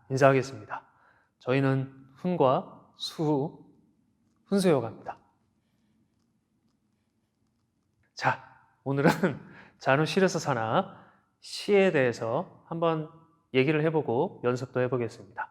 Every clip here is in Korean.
인사하겠습니다. 저희는 훈과 수후, 훈수요가입니다. 자, 오늘은 잔우 시르사사나 시에 대해서 한번 얘기를 해보고 연습도 해보겠습니다.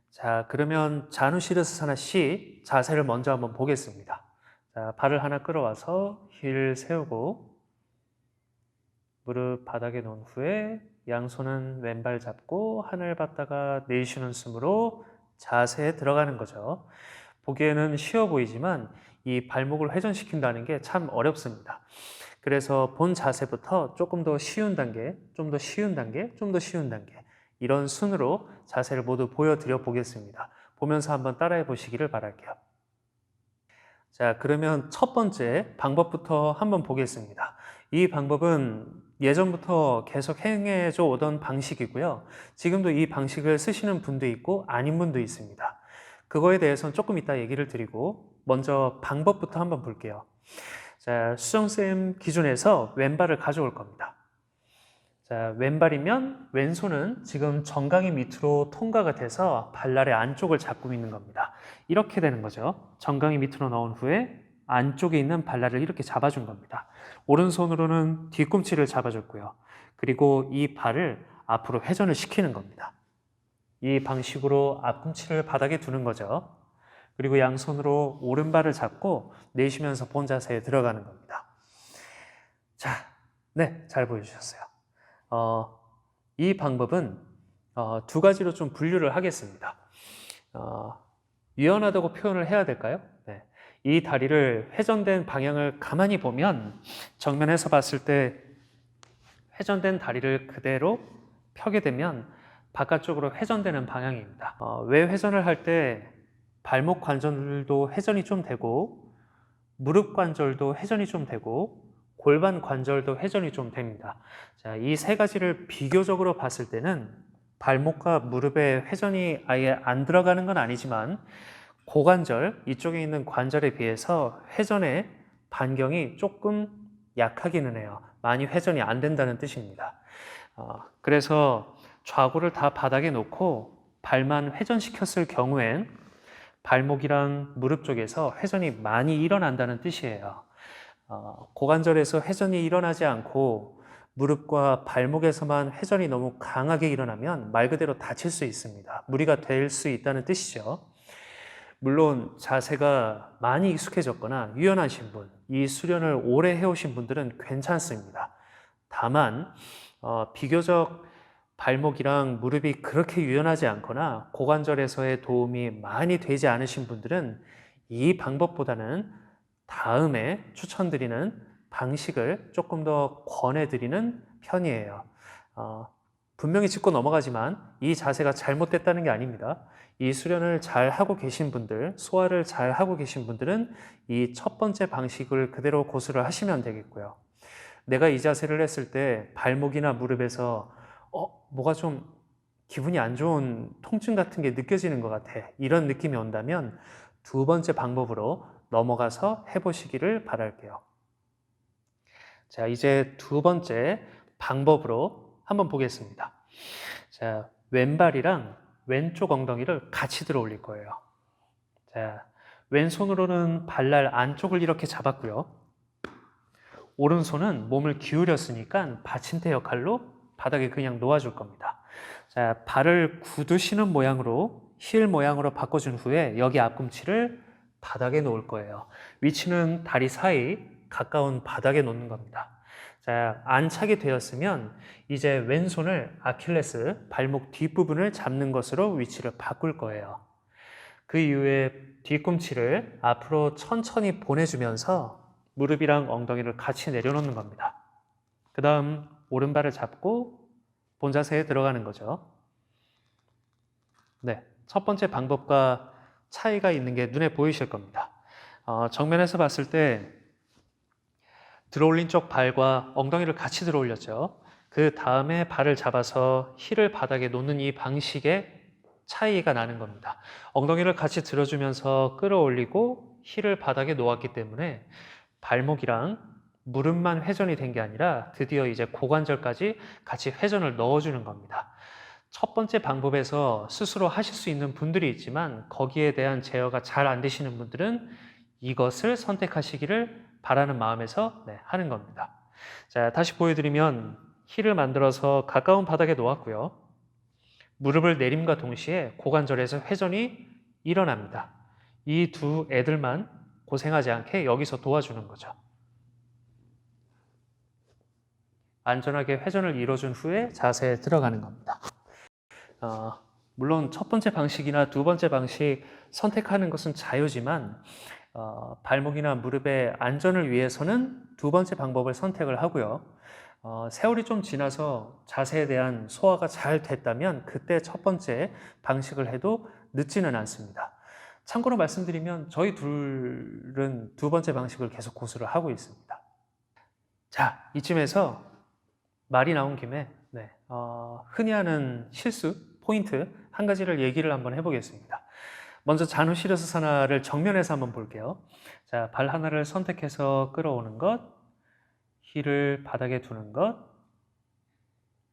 자, 그러면 잔우 시르사사나 시 자세를 먼저 한번 보겠습니다. 자, 발을 하나 끌어와서 힐 세우고 무릎 바닥에 놓은 후에 양손은 왼발 잡고 하늘 봤다가 내쉬는 숨으로 자세에 들어가는 거죠. 보기에는 쉬워 보이지만 이 발목을 회전시킨다는 게 참 어렵습니다. 그래서 본 자세부터 조금 더 쉬운 단계, 좀 더 쉬운 단계, 좀 더 쉬운 단계 이런 순으로 자세를 모두 보여드려 보겠습니다. 보면서 한번 따라해 보시기를 바랄게요. 자, 그러면 첫 번째 방법부터 한번 보겠습니다. 이 방법은 예전부터 계속 행해져 오던 방식이고요. 지금도 이 방식을 쓰시는 분도 있고 아닌 분도 있습니다. 그거에 대해서는 조금 이따 얘기를 드리고 먼저 방법부터 한번 볼게요. 자, 수정쌤 기준에서 왼발을 가져올 겁니다. 자, 왼발이면 왼손은 지금 정강이 밑으로 통과가 돼서 발날의 안쪽을 잡고 있는 겁니다. 이렇게 되는 거죠. 정강이 밑으로 넣은 후에 안쪽에 있는 발날을 이렇게 잡아준 겁니다. 오른손으로는 뒤꿈치를 잡아줬고요. 그리고 이 발을 앞으로 회전을 시키는 겁니다. 이 방식으로 앞꿈치를 바닥에 두는 거죠. 그리고 양손으로 오른발을 잡고 내쉬면서 본 자세에 들어가는 겁니다. 자, 네, 잘 보여주셨어요. 이 방법은 두 가지로 좀 분류를 하겠습니다. 유연하다고 표현을 해야 될까요? 네. 이 다리를 회전된 방향을 가만히 보면 정면에서 봤을 때 회전된 다리를 그대로 펴게 되면 바깥쪽으로 회전되는 방향입니다. 왜 회전을 할 때 발목 관절도 회전이 좀 되고 무릎 관절도 회전이 좀 되고 골반 관절도 회전이 좀 됩니다. 자, 이 세 가지를 비교적으로 봤을 때는 발목과 무릎에 회전이 아예 안 들어가는 건 아니지만 고관절, 이쪽에 있는 관절에 비해서 회전의 반경이 조금 약하기는 해요. 많이 회전이 안 된다는 뜻입니다. 그래서 좌골을 다 바닥에 놓고 발만 회전시켰을 경우엔 발목이랑 무릎 쪽에서 회전이 많이 일어난다는 뜻이에요. 고관절에서 회전이 일어나지 않고 무릎과 발목에서만 회전이 너무 강하게 일어나면 말 그대로 다칠 수 있습니다. 무리가 될 수 있다는 뜻이죠. 물론 자세가 많이 익숙해졌거나 유연하신 분, 이 수련을 오래 해오신 분들은 괜찮습니다. 다만 비교적 발목이랑 무릎이 그렇게 유연하지 않거나 고관절에서의 도움이 많이 되지 않으신 분들은 이 방법보다는 다음에 추천드리는 방식을 조금 더 권해드리는 편이에요. 분명히 짚고 넘어가지만 이 자세가 잘못됐다는 게 아닙니다. 이 수련을 잘 하고 계신 분들, 소화를 잘 하고 계신 분들은 이 첫 번째 방식을 그대로 고수를 하시면 되겠고요. 내가 이 자세를 했을 때 발목이나 무릎에서 뭐가 좀 기분이 안 좋은 통증 같은 게 느껴지는 것 같아. 이런 느낌이 온다면 두 번째 방법으로 넘어가서 해보시기를 바랄게요. 자, 이제 두 번째 방법으로 한번 보겠습니다. 자, 왼발이랑 왼쪽 엉덩이를 같이 들어 올릴 거예요. 자, 왼손으로는 발날 안쪽을 이렇게 잡았고요. 오른손은 몸을 기울였으니까 받침대 역할로 바닥에 그냥 놓아줄 겁니다. 자, 발을 굳으시는 모양으로 힐 모양으로 바꿔준 후에 여기 앞꿈치를 바닥에 놓을 거예요. 위치는 다리 사이 가까운 바닥에 놓는 겁니다. 자, 안착이 되었으면 이제 왼손을 아킬레스 발목 뒷부분을 잡는 것으로 위치를 바꿀 거예요. 그 이후에 뒤꿈치를 앞으로 천천히 보내주면서 무릎이랑 엉덩이를 같이 내려놓는 겁니다. 그 다음 오른발을 잡고 본 자세에 들어가는 거죠. 네, 첫 번째 방법과 차이가 있는 게 눈에 보이실 겁니다. 정면에서 봤을 때 들어올린 쪽 발과 엉덩이를 같이 들어올렸죠. 그 다음에 발을 잡아서 힐을 바닥에 놓는 이 방식의 차이가 나는 겁니다. 엉덩이를 같이 들어주면서 끌어올리고 힐을 바닥에 놓았기 때문에 발목이랑 무릎만 회전이 된 게 아니라 드디어 이제 고관절까지 같이 회전을 넣어주는 겁니다. 첫 번째 방법에서 스스로 하실 수 있는 분들이 있지만 거기에 대한 제어가 잘 안 되시는 분들은 이것을 선택하시기를 바라는 마음에서 하는 겁니다. 자, 다시 보여드리면 힐을 만들어서 가까운 바닥에 놓았고요. 무릎을 내림과 동시에 고관절에서 회전이 일어납니다. 이 두 애들만 고생하지 않게 여기서 도와주는 거죠. 안전하게 회전을 이뤄준 후에 자세에 들어가는 겁니다. 물론 첫 번째 방식이나 두 번째 방식 선택하는 것은 자유지만 발목이나 무릎의 안전을 위해서는 두 번째 방법을 선택을 하고요. 세월이 좀 지나서 자세에 대한 소화가 잘 됐다면 그때 첫 번째 방식을 해도 늦지는 않습니다. 참고로 말씀드리면 저희 둘은 두 번째 방식을 계속 고수를 하고 있습니다. 자, 이쯤에서 말이 나온 김에 흔히 하는 실수, 포인트 한 가지를 얘기를 한번 해보겠습니다. 먼저 자누시르사사나를 정면에서 한번 볼게요. 자, 발 하나를 선택해서 끌어오는 것, 힐을 바닥에 두는 것,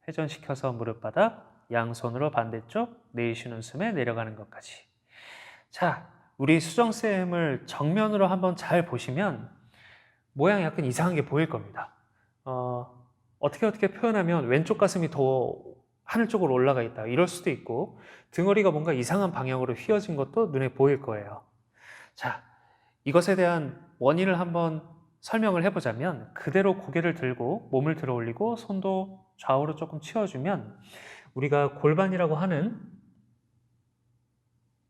회전시켜서 무릎바닥, 양손으로 반대쪽 내쉬는 숨에 내려가는 것까지. 자, 우리 수정쌤을 정면으로 한번 잘 보시면 모양이 약간 이상한 게 보일 겁니다. 어떻게 표현하면 왼쪽 가슴이 더 하늘 쪽으로 올라가 있다 이럴 수도 있고 등허리가 뭔가 이상한 방향으로 휘어진 것도 눈에 보일 거예요. 자, 이것에 대한 원인을 한번 설명을 해보자면 그대로 고개를 들고 몸을 들어 올리고 손도 좌우로 조금 치워주면 우리가 골반이라고 하는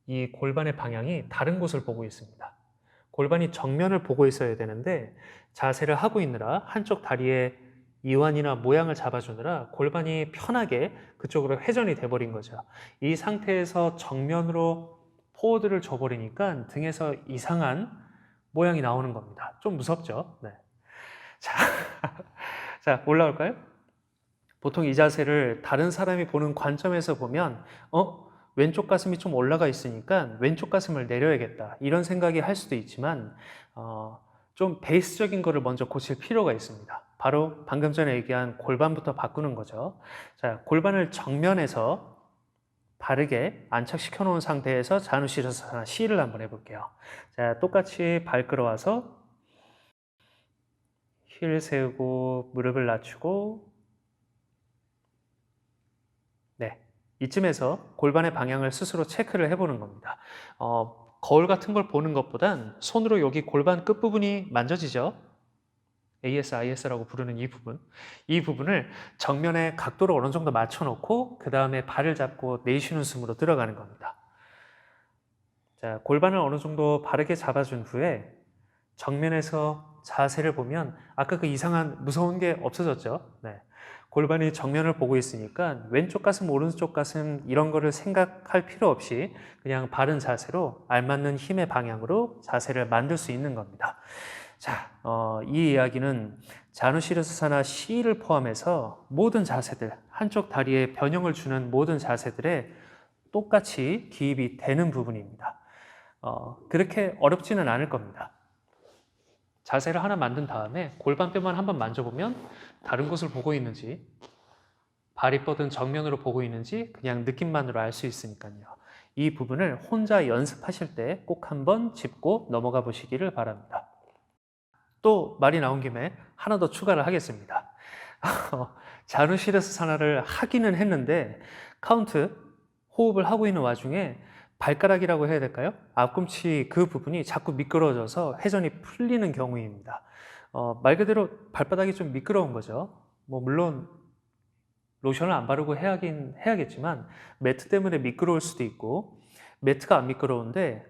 이 골반의 방향이 다른 곳을 보고 있습니다. 골반이 정면을 보고 있어야 되는데 자세를 하고 있느라 한쪽 다리에 이완이나 모양을 잡아주느라 골반이 편하게 그쪽으로 회전이 돼버린 거죠. 이 상태에서 정면으로 포워드를 줘버리니까 등에서 이상한 모양이 나오는 겁니다. 좀 무섭죠? 네. 자, 올라올까요? 보통 이 자세를 다른 사람이 보는 관점에서 보면 왼쪽 가슴이 좀 올라가 있으니까 왼쪽 가슴을 내려야겠다 이런 생각이 할 수도 있지만 좀 베이스적인 거를 먼저 고칠 필요가 있습니다. 바로 방금 전에 얘기한 골반부터 바꾸는 거죠. 자, 골반을 정면에서 바르게 안착시켜 놓은 상태에서 자누시르사사나 C를 한번 해볼게요. 자, 똑같이 발 끌어와서 힐 세우고 무릎을 낮추고 이쯤에서 골반의 방향을 스스로 체크를 해보는 겁니다. 거울 같은 걸 보는 것보단 손으로 여기 골반 끝부분이 만져지죠. ASIS라고 부르는 이 부분을 정면에 각도를 어느 정도 맞춰놓고 그 다음에 발을 잡고 내쉬는 숨으로 들어가는 겁니다. 자, 골반을 어느 정도 바르게 잡아준 후에 정면에서 자세를 보면 아까 그 이상한 무서운 게 없어졌죠. 골반이 정면을 보고 있으니까 왼쪽 가슴, 오른쪽 가슴 이런 거를 생각할 필요 없이 그냥 바른 자세로 알맞는 힘의 방향으로 자세를 만들 수 있는 겁니다. 자, 이 이야기는 자누시르사사나 C를 포함해서 모든 자세들, 한쪽 다리에 변형을 주는 모든 자세들에 똑같이 기입이 되는 부분입니다. 그렇게 어렵지는 않을 겁니다. 자세를 하나 만든 다음에 골반뼈만 한번 만져보면 다른 곳을 보고 있는지 발이 뻗은 정면으로 보고 있는지 그냥 느낌만으로 알 수 있으니까요. 이 부분을 혼자 연습하실 때 꼭 한번 짚고 넘어가 보시기를 바랍니다. 또 말이 나온 김에 하나 더 추가를 하겠습니다. 자누시르사사나를 하기는 했는데 카운트, 호흡을 하고 있는 와중에 발가락이라고 해야 될까요? 앞꿈치 그 부분이 자꾸 미끄러져서 회전이 풀리는 경우입니다. 말 그대로 발바닥이 좀 미끄러운 거죠. 물론 로션을 안 바르고 해야겠지만 매트 때문에 미끄러울 수도 있고 매트가 안 미끄러운데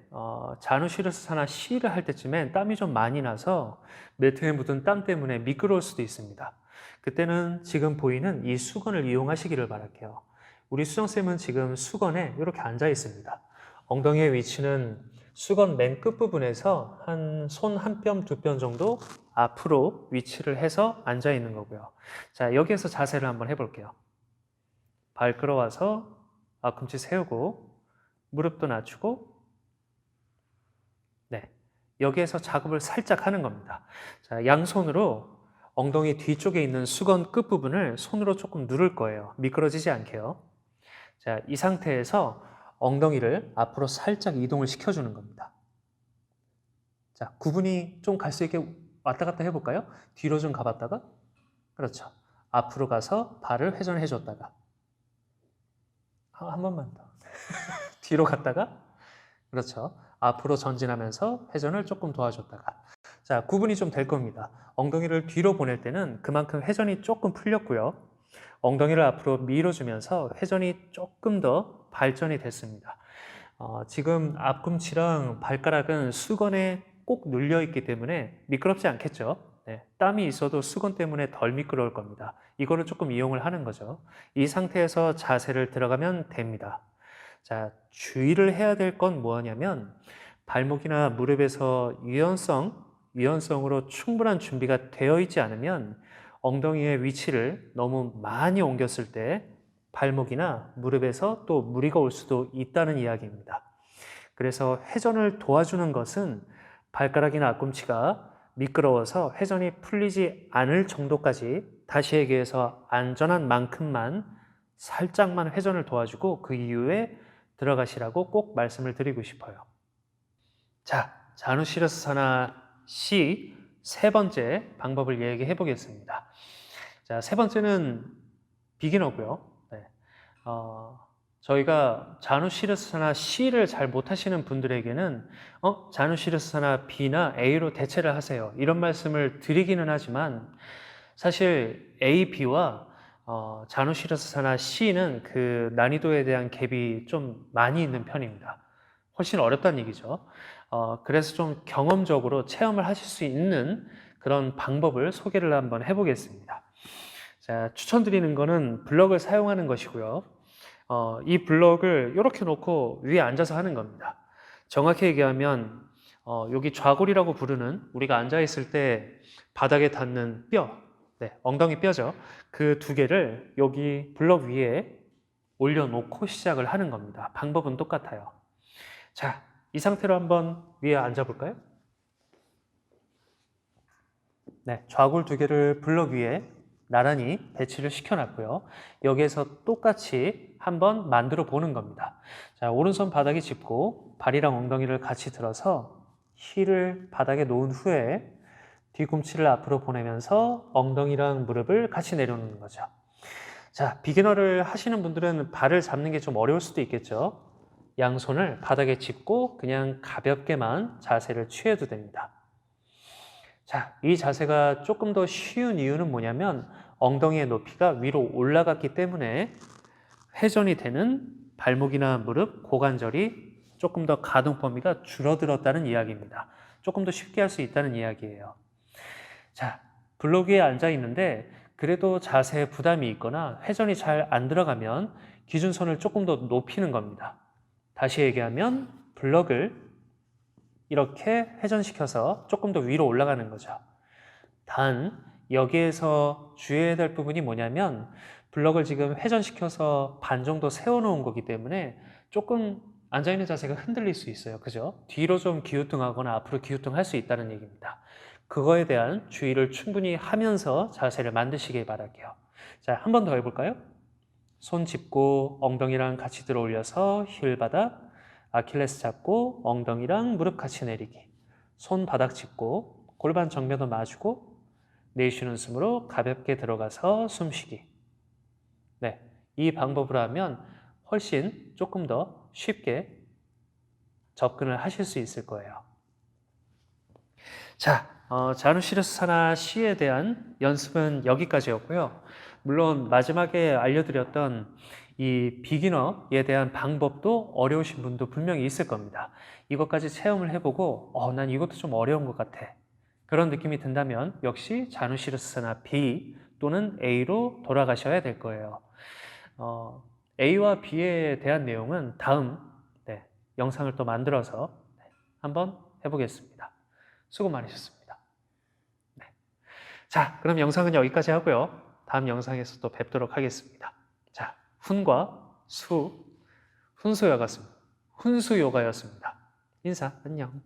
자누시르사사나 C를 할 때쯤엔 땀이 좀 많이 나서 매트에 묻은 땀 때문에 미끄러울 수도 있습니다. 그때는 지금 보이는 이 수건을 이용하시기를 바랄게요. 우리 수정쌤은 지금 수건에 이렇게 앉아 있습니다. 엉덩이의 위치는 수건 맨 끝부분에서 한 손 한 뼘, 두 뼘 정도 앞으로 위치를 해서 앉아 있는 거고요. 자, 여기에서 자세를 한번 해볼게요. 발 끌어와서 앞꿈치 세우고 무릎도 낮추고 여기에서 작업을 살짝 하는 겁니다. 자, 양손으로 엉덩이 뒤쪽에 있는 수건 끝부분을 손으로 조금 누를 거예요. 미끄러지지 않게요. 자, 이 상태에서 엉덩이를 앞으로 살짝 이동을 시켜주는 겁니다. 자, 구분이 좀 갈 수 있게 왔다 갔다 해볼까요? 뒤로 좀 가봤다가, 그렇죠. 앞으로 가서 발을 회전해 줬다가, 한 번만 더. 뒤로 갔다가, 그렇죠. 앞으로 전진하면서 회전을 조금 도와줬다가. 자, 구분이 좀 될 겁니다. 엉덩이를 뒤로 보낼 때는 그만큼 회전이 조금 풀렸고요. 엉덩이를 앞으로 밀어주면서 회전이 조금 더 발전이 됐습니다. 지금 앞꿈치랑 발가락은 수건에 꼭 눌려 있기 때문에 미끄럽지 않겠죠. 네, 땀이 있어도 수건 때문에 덜 미끄러울 겁니다. 이거를 조금 이용을 하는 거죠. 이 상태에서 자세를 들어가면 됩니다. 자, 주의를 해야 될 건 뭐냐면 발목이나 무릎에서 유연성으로 충분한 준비가 되어 있지 않으면 엉덩이의 위치를 너무 많이 옮겼을 때 발목이나 무릎에서 또 무리가 올 수도 있다는 이야기입니다. 그래서 회전을 도와주는 것은 발가락이나 앞꿈치가 미끄러워서 회전이 풀리지 않을 정도까지, 다시 얘기해서 안전한 만큼만 살짝만 회전을 도와주고 그 이후에 들어가시라고 꼭 말씀을 드리고 싶어요. 자, 자누시르사나 C 세 번째 방법을 얘기해 보겠습니다. 자, 세 번째는 비기너고요. 네. 저희가 자누시르사나 C를 잘 못하시는 분들에게는 자누시르사나 B나 A로 대체를 하세요. 이런 말씀을 드리기는 하지만 사실 A, B와 자누시르사나 C는 그 난이도에 대한 갭이 좀 많이 있는 편입니다. 훨씬 어렵다는 얘기죠. 그래서 좀 경험적으로 체험을 하실 수 있는 그런 방법을 소개를 한번 해보겠습니다. 자, 추천드리는 거는 블럭을 사용하는 것이고요. 이 블럭을 이렇게 놓고 위에 앉아서 하는 겁니다. 정확히 얘기하면 여기 좌골이라고 부르는, 우리가 앉아있을 때 바닥에 닿는 뼈, 네, 엉덩이 뼈죠. 그 두 개를 여기 블럭 위에 올려놓고 시작을 하는 겁니다. 방법은 똑같아요. 자, 이 상태로 한번 위에 앉아볼까요? 네, 좌골 두 개를 블럭 위에 나란히 배치를 시켜놨고요. 여기에서 똑같이 한번 만들어 보는 겁니다. 자, 오른손 바닥에 짚고 발이랑 엉덩이를 같이 들어서 힐을 바닥에 놓은 후에 뒤꿈치를 앞으로 보내면서 엉덩이랑 무릎을 같이 내려놓는 거죠. 자, 비기너를 하시는 분들은 발을 잡는 게 좀 어려울 수도 있겠죠. 양손을 바닥에 짚고 그냥 가볍게만 자세를 취해도 됩니다. 자, 이 자세가 조금 더 쉬운 이유는 뭐냐면 엉덩이의 높이가 위로 올라갔기 때문에 회전이 되는 발목이나 무릎, 고관절이 조금 더 가동 범위가 줄어들었다는 이야기입니다. 조금 더 쉽게 할 수 있다는 이야기예요. 자, 블록 위에 앉아 있는데 그래도 자세에 부담이 있거나 회전이 잘 안 들어가면 기준선을 조금 더 높이는 겁니다. 다시 얘기하면 블럭을 이렇게 회전시켜서 조금 더 위로 올라가는 거죠. 단 여기에서 주의해야 될 부분이 뭐냐면 블럭을 지금 회전시켜서 반 정도 세워놓은 거기 때문에 조금 앉아있는 자세가 흔들릴 수 있어요. 그죠? 뒤로 좀 기우뚱하거나 앞으로 기우뚱할 수 있다는 얘기입니다. 그거에 대한 주의를 충분히 하면서 자세를 만드시길 바랄게요. 자, 한 번 더 해볼까요? 손 짚고 엉덩이랑 같이 들어 올려서 힐 바닥, 아킬레스 잡고 엉덩이랑 무릎 같이 내리기. 손 바닥 짚고 골반 정면도 마주고 내쉬는 숨으로 가볍게 들어가서 숨쉬기. 네, 이 방법으로 하면 훨씬 조금 더 쉽게 접근을 하실 수 있을 거예요. 자, 자누시르사나 C에 대한 연습은 여기까지였고요. 물론 마지막에 알려드렸던 이 비기너에 대한 방법도 어려우신 분도 분명히 있을 겁니다. 이것까지 체험을 해보고 난 이것도 좀 어려운 것 같아. 그런 느낌이 든다면 역시 자누시르사나 B 또는 A로 돌아가셔야 될 거예요. A와 B에 대한 내용은 다음 영상을 또 만들어서 한번 해보겠습니다. 수고 많으셨습니다. 네. 자, 그럼 영상은 여기까지 하고요. 다음 영상에서 또 뵙도록 하겠습니다. 자, 훈과 수, 훈수 요가였습니다. 인사, 안녕.